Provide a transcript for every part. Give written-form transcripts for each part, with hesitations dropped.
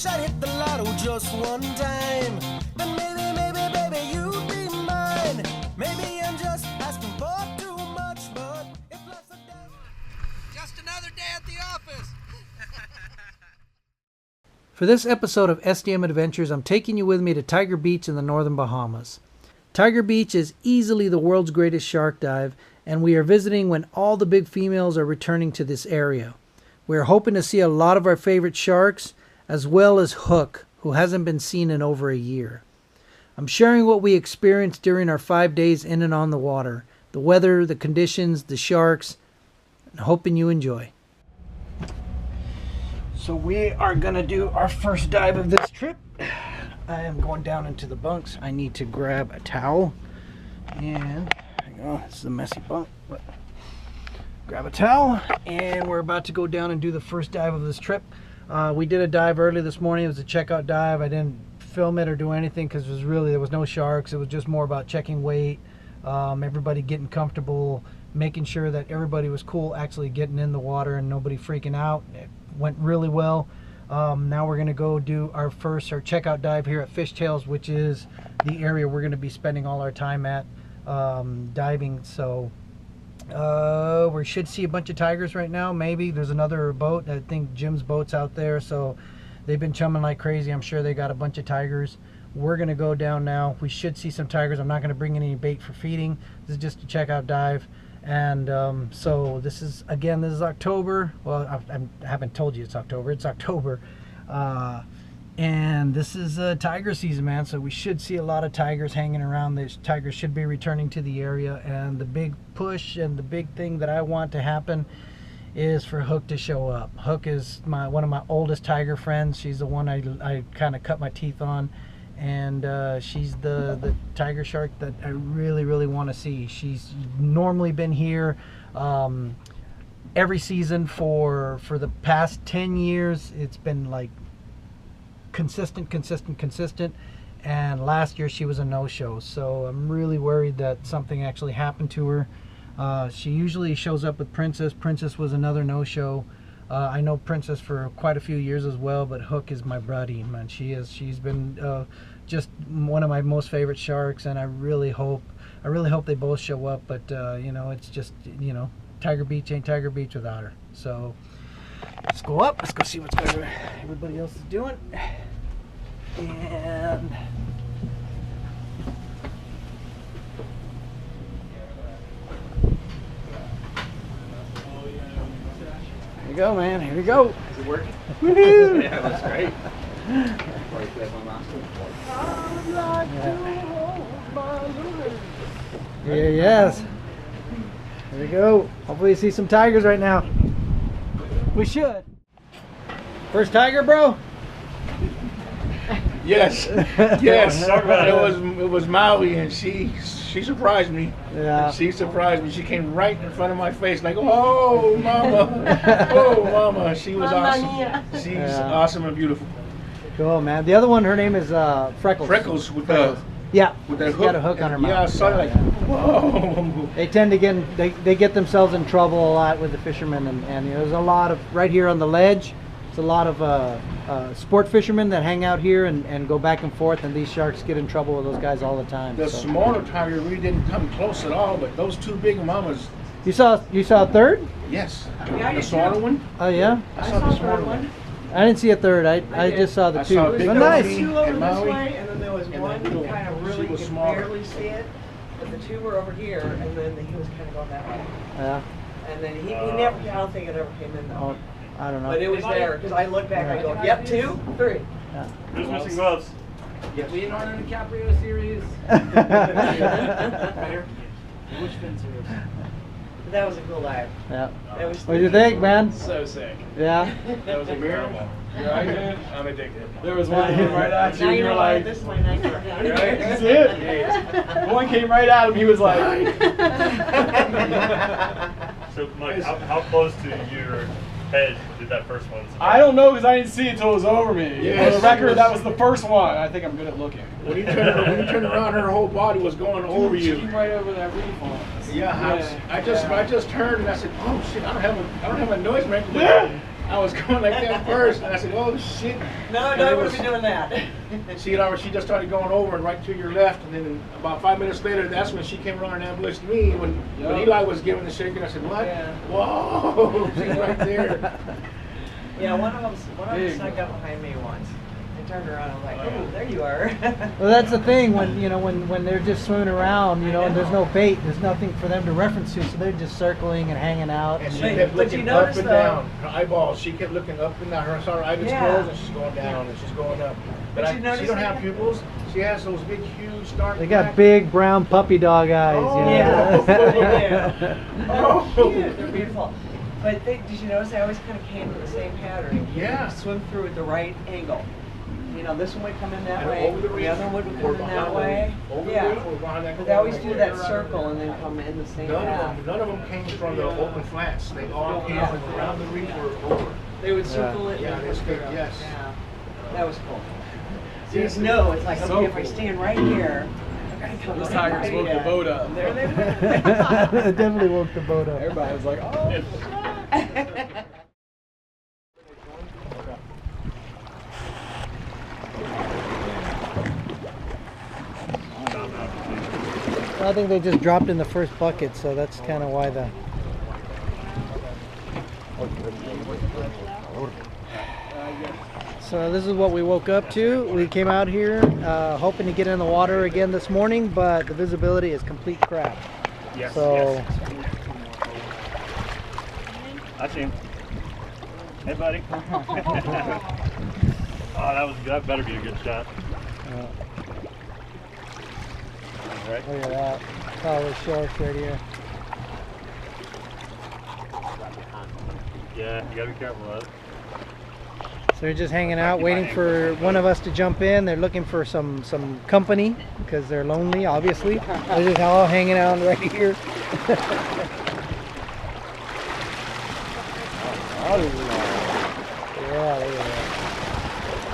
I'd hit the lotto just one time. Then maybe, baby, you'd be mine. Maybe I'm just asking for too much, but if life's a day... Just another day at the office. For this episode of SDM Adventures, I'm taking you with me to Tiger Beach in the northern Bahamas. Tiger Beach is easily the world's greatest shark dive, and we are visiting when all the big females are returning to this area. We are hoping to see a lot of our favorite sharks, as well as Hook, who hasn't been seen in over a year. I'm sharing what we experienced during our 5 days in and on the water, the weather, the conditions, the sharks, and hoping you enjoy. So we are going to do our first dive of this trip. I am going down into the bunks. I need to grab a towel. And, hang on, this is a messy bunk. But grab a towel, and we're about to go down and do the first dive of this trip. We did a dive early this morning. It was a checkout dive. I didn't film it or do anything because there was no sharks. It was just more about checking weight, everybody getting comfortable, making sure that everybody was cool actually getting in the water and nobody freaking out. It went really well. Now we're going to go do our checkout dive here at Fishtails, which is the area we're going to be spending all our time at diving. So we should see a bunch of tigers right now. Maybe there's another boat. I think Jim's boat's out there, so they've been chumming like crazy. I'm sure they got a bunch of tigers. We're gonna go down now. We should see some tigers. I'm not gonna bring any bait for feeding. This is just a checkout dive. And so this is October. Well, I haven't told you it's October. It's October. And this is tiger season, man, so we should see a lot of tigers hanging around. These tigers should be returning to the area, and the big push and the big thing that I want to happen is for Hook to show up. Hook is one of my oldest tiger friends. She's the one I kind of cut my teeth on, and she's the tiger shark that I really want to see. She's normally been here every season for the past 10 years. It's been like consistent, and last year she was a no-show, so I'm really worried that something actually happened to her. She usually shows up with Princess. Princess was another no-show. I know Princess for quite a few years as well, but Hook is my buddy, man. She's been just one of my most favorite sharks, and I really hope they both show up. But you know, it's just, you know, Tiger Beach ain't Tiger Beach without her. So let's go up. Let's go see what everybody else is doing. And here we go, man. Here we go. Is it working? Woohoo! Yeah, that's great. Yeah, yes. Here we go. Hopefully you see some tigers right now. We should. First tiger, bro? Yes, yes. It was Maui, and she surprised me. Yeah. She surprised me. She came right in front of my face, like, "Oh, mama, oh, mama." She was awesome. She's awesome and beautiful. Cool, man. The other one, her name is Freckles. Freckles with Freckles. With that hook. got a hook on her mouth. Yeah, I saw it. Like, whoa. They tend to get themselves in trouble a lot with the fishermen, and you know, there's a lot of right here on the ledge. There's a lot of sport fishermen that hang out here and go back and forth, and these sharks get in trouble with those guys all the time. The smaller tiger really didn't come close at all, but those two big mamas. You saw a third? Yes. The smaller one. Oh yeah. I saw the smaller one. I didn't see a third. I just saw the two. Saw But nice. Two over this way, and then there was one kind of really, you could smaller. barely see it, but the two were over here, and then he was kind of going that way. Yeah. And then he never, I don't think it ever came in though. Oh, I don't know. But it was there, because I looked back, I go, yep, 2, 3. Yeah. Who's missing gloves? Yeah, Leonardo DiCaprio series. Which fin series? But that was a cool dive. Yeah. That was What do you think, man? So sick. Yeah. That was incredible. Right, dude? I'm addicted. There was one came right at you. Now And you you were know why like, this is my nightmare. Right? that's it. One came right at him. He was like, So, Mike, how close to your head did that first one? I don't know because I didn't see it until it was over me. Yes. For the record, that was the first one. I think I'm good at looking. When you turn around, her whole body was going over She you. came right over that reef on us. Yeah, I just turned and I said, oh shit, I don't have a noise maker. Yeah. I was going like that first, and I said, oh shit. No, And I it wouldn't was- be doing that. She just started going over and right to your left, and then about 5 minutes later, that's when she came around and ambushed me. When Eli was giving the shaking, I said, what? Yeah. Whoa, she's right there. Yeah, one of them snuck up behind me once. I turned around and I was like, oh, there you are. Well, that's the thing when they're just swimming around, and there's no bait, there's nothing for them to reference to, so they're just circling and hanging out. And she But- kept but you looking up notice, and though- down. Her eyeballs, she kept looking up and down. Her eyelids Yeah. closed, and she's going down, and she's going up. But you she notice don't they have got- pupils. She has those big, huge, dark They got black- big brown puppy dog eyes. Oh, Yeah. Oh. Cute, they're beautiful. But did you notice they always kind of came in the same pattern? Yeah. Swim through at the right angle. This one would come in that And way, over the reef, other one would or come in behind that the way. reef. Over the Yeah. reef or behind that But they always corner do right that there. circle and then come in the same path. None of them came from the open flats. They all came from around the reef or over. They would circle it. Yeah, and that's then good, figure out. yes. Yeah. That was cool. So you just know, it's like, So okay, if I cool. stand right here, they're gonna come Those right tigers by woke you. the boat up. There they It definitely woke the boat up. Everybody was like, oh. I think they just dropped in the first bucket, so that's kind of why the. So this is what we woke up to. We came out here hoping to get in the water again this morning, but the visibility is complete crap. Yes. So Yes. I see him. Hey, buddy. Oh, that better be a good shot. Right. look at that. Oh, the sharks right here. Yeah, you gotta be careful of it. So they're just hanging out, waiting for one of us to jump in. They're looking for some company because they're lonely, obviously. They're just all hanging out right here. Yeah, look at that.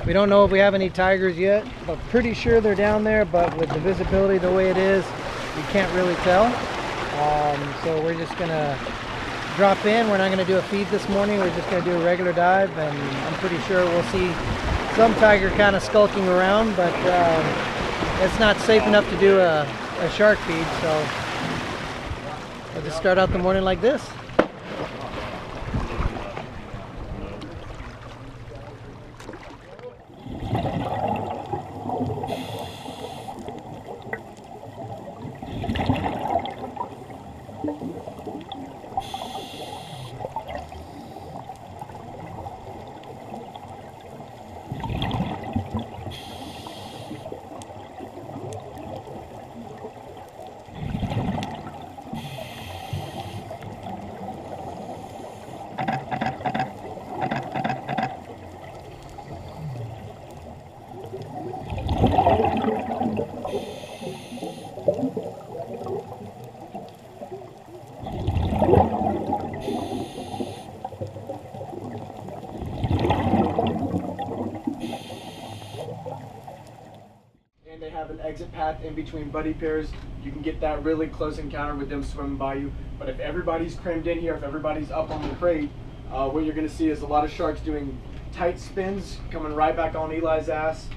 We don't know if we have any tigers yet, but pretty sure they're down there, but with the visibility the way it is, you can't really tell. So we're just gonna drop in. We're not gonna do a feed this morning. We're just gonna do a regular dive, and I'm pretty sure we'll see some tiger kind of skulking around, but it's not safe enough to do a shark feed, so we'll just start out the morning like this. And they have an exit path in between buddy pairs. You can get that really close encounter with them swimming by you. But if everybody's crammed in here, if everybody's up on the crate, what you're going to see is a lot of sharks doing tight spins, coming right back on Eli's ass,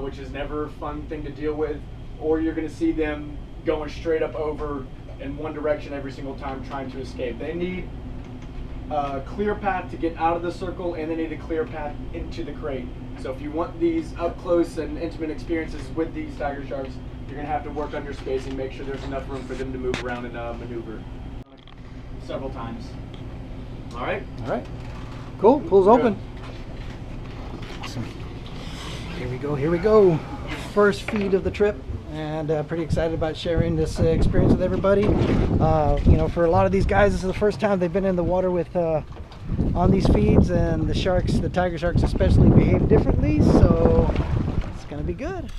which is never a fun thing to deal with. Or you're going to see them going straight up over in one direction every single time trying to escape. They need a clear path to get out of the circle, and they need a clear path into the crate. So if you want these up close and intimate experiences with these tiger sharks, you're going to have to work on your spacing, make sure there's enough room for them to move around and maneuver several times. All right. All right. Cool. Pool's open. Awesome. Here we go. Here we go. First feed of the trip, and pretty excited about sharing this experience with everybody. You know, for a lot of these guys, this is the first time they've been in the water with on these feeds, and the sharks, the tiger sharks especially, behave differently. So it's gonna be good.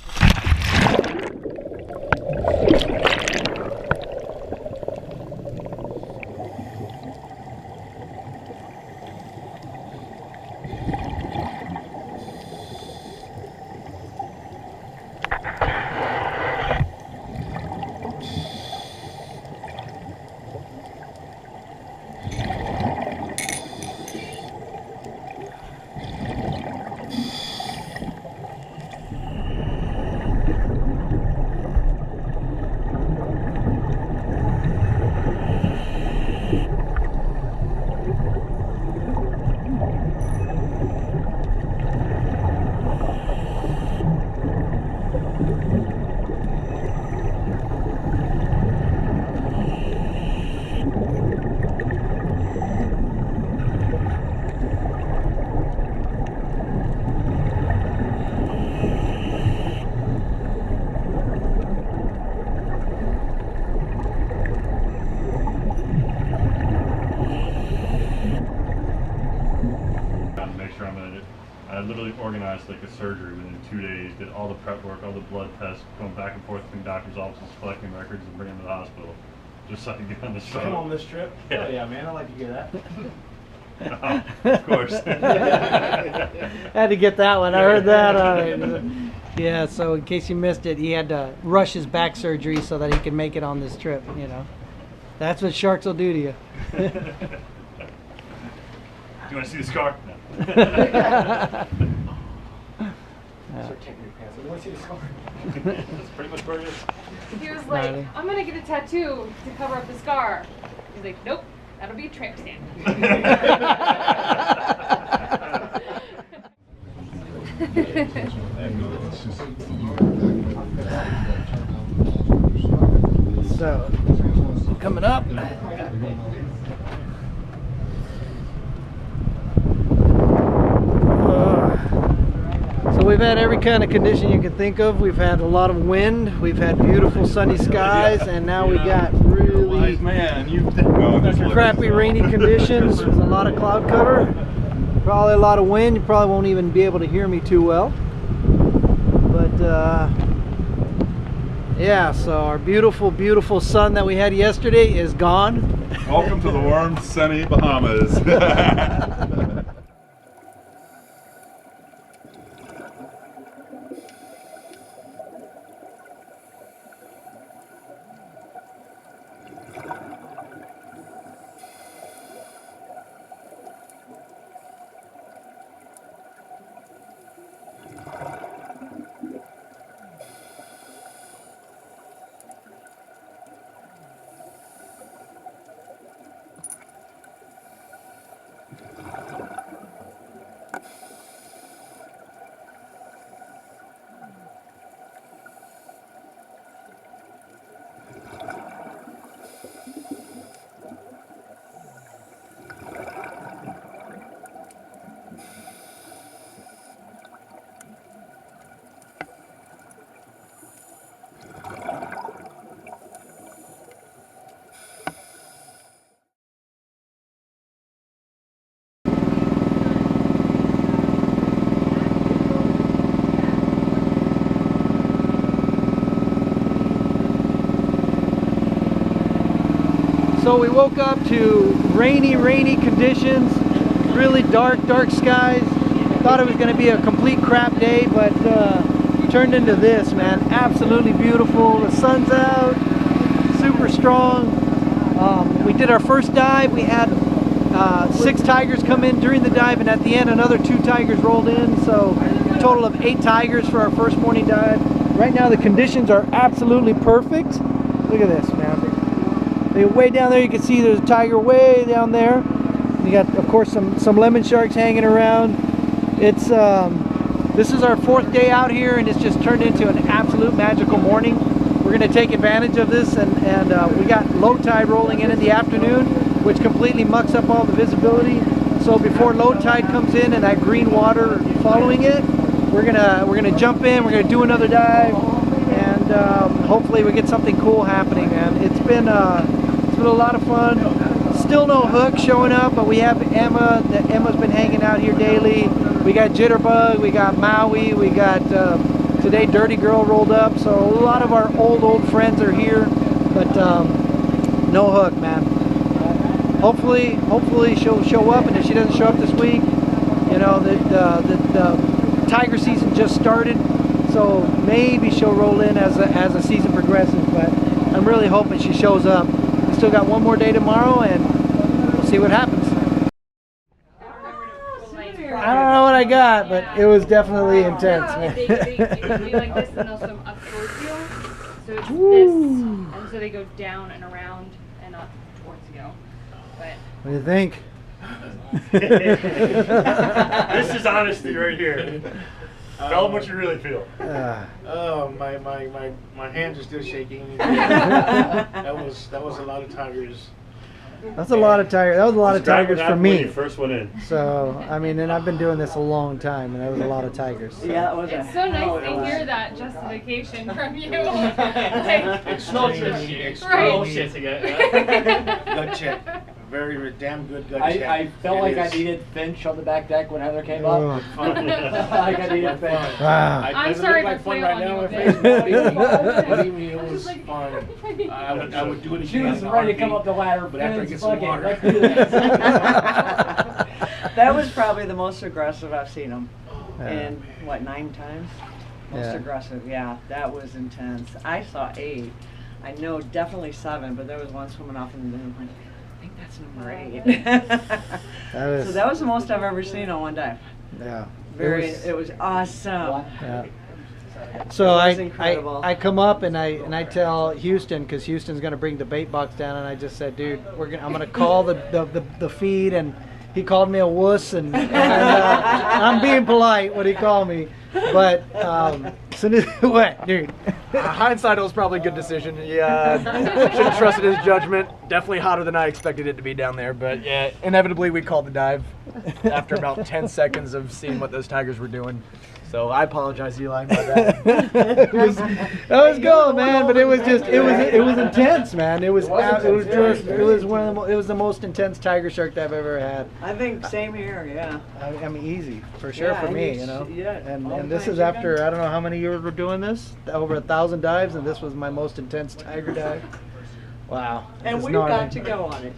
I literally organized like a surgery within 2 days, did all the prep work, all the blood tests, going back and forth between doctors' offices, collecting records and bringing them to the hospital. Just so I could get on this trip. Come on this trip? Yeah. Oh, yeah, man, I like to hear that. Oh, of course. Had to get that one. I heard that. Yeah, so in case you missed it, he had to rush his back surgery so that he could make it on this trip, you know. That's what sharks will do to you. Do you want to see the scar? No. Start taking your pants. I want to see the scar. That's pretty much where it is. He was like, Gnarly. I'm gonna get a tattoo to cover up the scar. He's like, nope, that'll be a tramp stamp. So, coming up. So we've had every kind of condition you can think of. We've had a lot of wind, we've had beautiful sunny skies, and now we got really crappy rainy conditions with a lot of cloud cover. Probably a lot of wind. You probably won't even be able to hear me too well. But yeah, so our beautiful, beautiful sun that we had yesterday is gone. Welcome to the warm, sunny Bahamas. So we woke up to rainy conditions, really dark skies. Thought it was going to be a complete crap day, but turned into this, man. Absolutely beautiful. The sun's out, super strong. We did our first dive. We had 6 tigers come in during the dive, and at the end another 2 tigers rolled in. So a total of 8 tigers for our first morning dive. Right now the conditions are absolutely perfect. Look at this, man. Way down there you can see there's a tiger way down there. You got, of course, some lemon sharks hanging around. It's this is our 4th day out here, and it's just turned into an absolute magical morning. We're going to take advantage of this, and we got low tide rolling in the afternoon. which completely mucks up all the visibility. So before low tide comes in and that green water following it, we're gonna jump in. We're gonna do another dive, and hopefully we get something cool happening. Man, it's been a lot of fun. Still no hook showing up, but we have Emma. Emma's been hanging out here daily. We got Jitterbug, we got Maui, we got today Dirty Girl rolled up. So a lot of our old friends are here, but no hook, man. Hopefully she'll show up, and if she doesn't show up this week, you know, the tiger season just started, so maybe she'll roll in as the season progresses. But I'm really hoping she shows up. We still got one more day tomorrow, and we'll see what happens. I don't know what I got, but it was definitely intense, man. They do like this, and they'll swim up towards you. So it's this, and so they go down and around and up towards you. But What do you think? This is honesty right here. Tell them what you really feel. Oh, my hands are still shaking. that was a lot of tigers. That's a lot of tigers. That was a lot of tigers for When me. you first went in. So, I mean, and I've been doing this a long time, and that was a lot of tigers. So. Yeah, it was it's so nice to hear that justification from you. Like, Bullshit again. Gut check. Very damn good gut check. I felt like I needed Finch on the back deck when Heather came up. Like I needed Finch. Wow. I'm sorry to flail on you a bit. Believe me, it was fun. I would do it again. She was ready to come up the ladder, but after I get fuck some it, water. let's do this. That was probably the most aggressive I've seen him. Yeah. And what, 9 times? Most Yeah. aggressive, yeah, that was intense. I saw 8. I know definitely 7, but there was one swimming off in the middle. Like, I think that's number 8. So that was the most I've ever seen on one dive. Yeah. It was awesome. Yeah. So was incredible. I come up and I tell Houston, because Houston's gonna bring the bait box down, and I just said, dude, I'm gonna call the feed, and he called me a wuss, and I'm being polite what he called me, but soon as what, dude? Hindsight, it was probably a good decision. Yeah, should have trusted his judgment. Definitely hotter than I expected it to be down there, but yeah, inevitably we called the dive after about 10 seconds of seeing what those tigers were doing. So I apologize, Eli, my bad. That was going, man, but it was intense, man. It was the most intense tiger shark I've ever had. I think same here, yeah. I mean, easy for sure Yeah, for me, and you know. yeah, all And the this times is you've after been. I don't know how many years we're doing this, over 1,000 dives, and this was my most intense tiger dive. Wow. And It's we gnarly. got to go on it.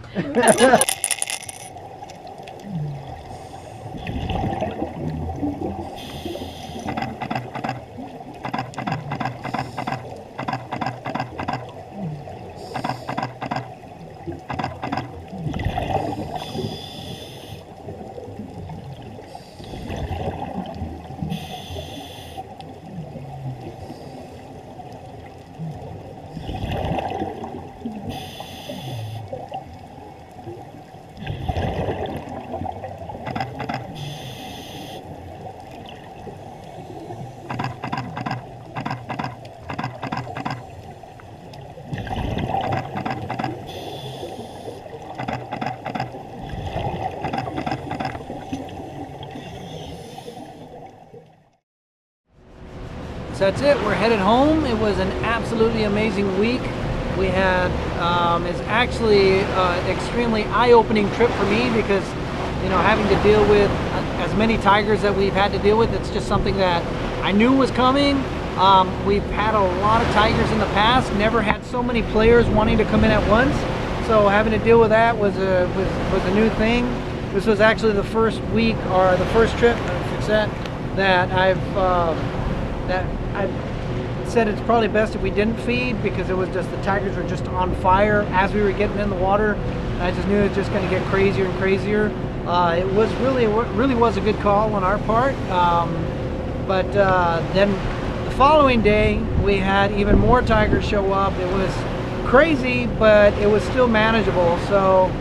So that's it. We're headed home. It was an absolutely amazing week. We had, it's actually an extremely eye-opening trip for me because, you know, having to deal with as many tigers that we've had to deal with, it's just something that I knew was coming. We've had a lot of tigers in the past, never had so many players wanting to come in at once. So having to deal with that was a new thing. This was actually the first week, or the first trip, that I said it's probably best if we didn't feed, because it was just, the tigers were just on fire as we were getting in the water. And I just knew it was just going to get crazier and crazier. It really was a good call on our part. But then the following day we had even more tigers show up. It was crazy, but it was still manageable. So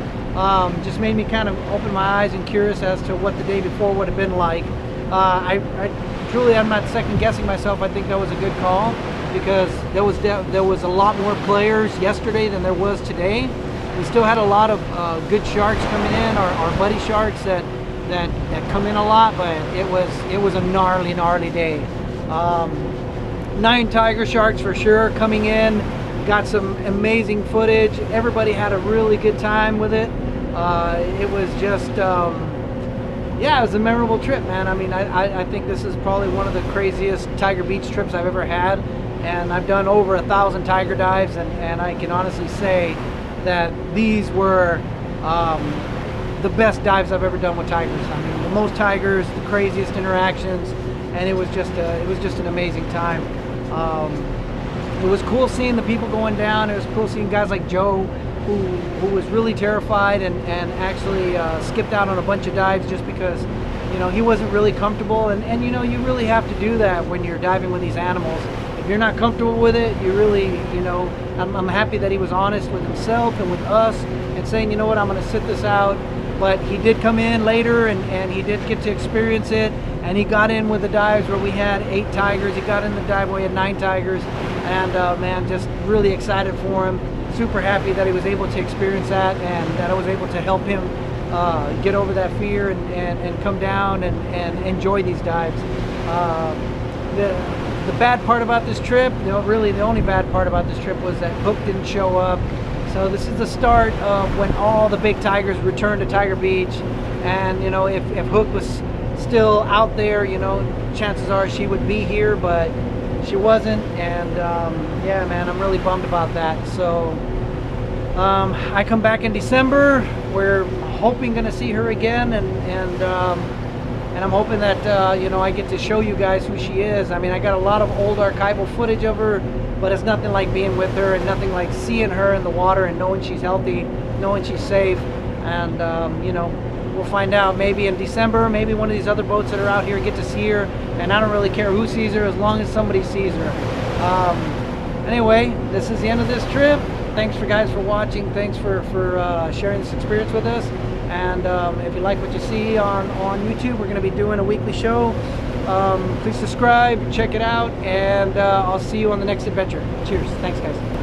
just made me kind of open my eyes and curious as to what the day before would have been like. Truly, I'm not second guessing myself. I think that was a good call, because there was a lot more players yesterday than there was today. we still had a lot of good sharks coming in, our buddy sharks that come in a lot, but it was a gnarly day. 9 tiger sharks for sure coming in, got some amazing footage. Everybody had a really good time with it. It was just yeah, it was a memorable trip, man. I mean, I think this is probably one of the craziest Tiger Beach trips I've ever had, and I've done over 1,000 tiger dives, and I can honestly say that these were the best dives I've ever done with tigers. I mean, the most tigers, the craziest interactions, and it was just an amazing time. It was cool seeing the people going down. It was cool seeing guys like Joe, who was really terrified and actually skipped out on a bunch of dives just because, you know, he wasn't really comfortable. And you know, you really have to do that when you're diving with these animals. If you're not comfortable with it, you really, you know, I'm happy that he was honest with himself and with us and saying, you know what, I'm going to sit this out. But he did come in later and he did get to experience it, and he got in with the dives where we had 8 tigers. He got in the dive where we had 9 tigers, and man, just really excited for him. Super happy that he was able to experience that, and that I was able to help him get over that fear and come down and enjoy these dives. The bad part about this trip, you know, really the only bad part about this trip was that Hook didn't show up. So this is the start of when all the big tigers returned to Tiger Beach, and you know, if Hook was still out there, you know, chances are she would be here, but she wasn't, and yeah, man, I'm really bummed about that. So I come back in December. We're hoping gonna see her again, and I'm hoping that you know, I get to show you guys who she is. I mean, I got a lot of old archival footage of her, but it's nothing like being with her, and nothing like seeing her in the water and knowing she's healthy, knowing she's safe. And you know, we'll find out maybe in December, maybe one of these other boats that are out here get to see her, and I don't really care who sees her as long as somebody sees her. Anyway, this is the end of this trip. Thanks for guys for watching. Thanks for sharing this experience with us. And if you like what you see on YouTube, we're going to be doing a weekly show. Please subscribe, check it out, and I'll see you on the next adventure. Cheers. Thanks, guys.